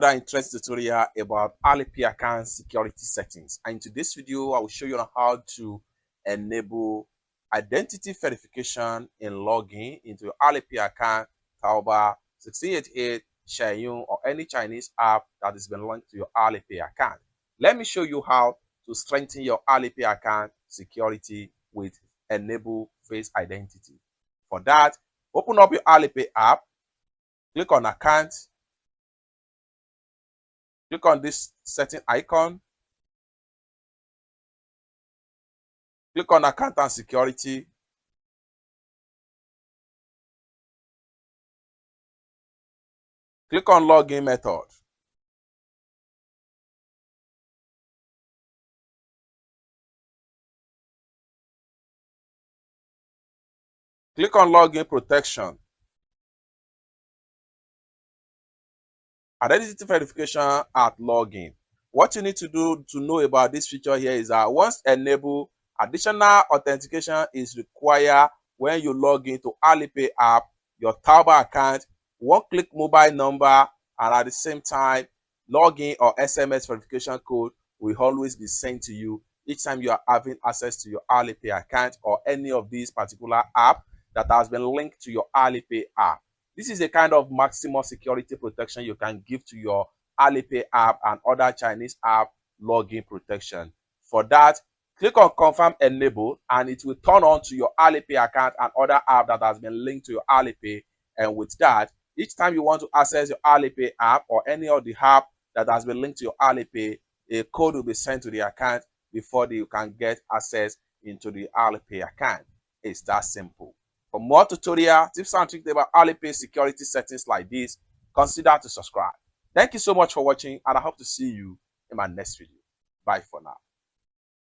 Another interesting tutorial about Alipay account security settings. And in today's video, I will show you how to enable identity verification in login into your Alipay account, Taoba 1688, Xiaoyun, or any Chinese app that has been linked to your Alipay account. Let me show you how to strengthen your Alipay account security with enable face identity. For that, open up your Alipay app, click on account. Click on this setting icon. Click on account and security. Click on login method. Click on login protection. Identity verification at login. What you need to do to know about this feature here is that once enabled, additional authentication is required when you log into Alipay app, your Taoba account, one-click mobile number, and at the same time, login or SMS verification code will always be sent to you each time you are having access to your Alipay account or any of these particular app that has been linked to your Alipay app. This is a kind of maximum security protection you can give to your Alipay app and other Chinese app login protection. For that, click on confirm enable and it will turn on to your Alipay account and other app that has been linked to your Alipay. And with that, each time you want to access your Alipay app or any of the app that has been linked to your Alipay, a code will be sent to the account before you can get access into the Alipay account. It's that simple. For more tutorial tips and tricks about Alipay security settings like this, consider to subscribe. Thank you so much for watching, and I hope to see you in my next video. Bye for now.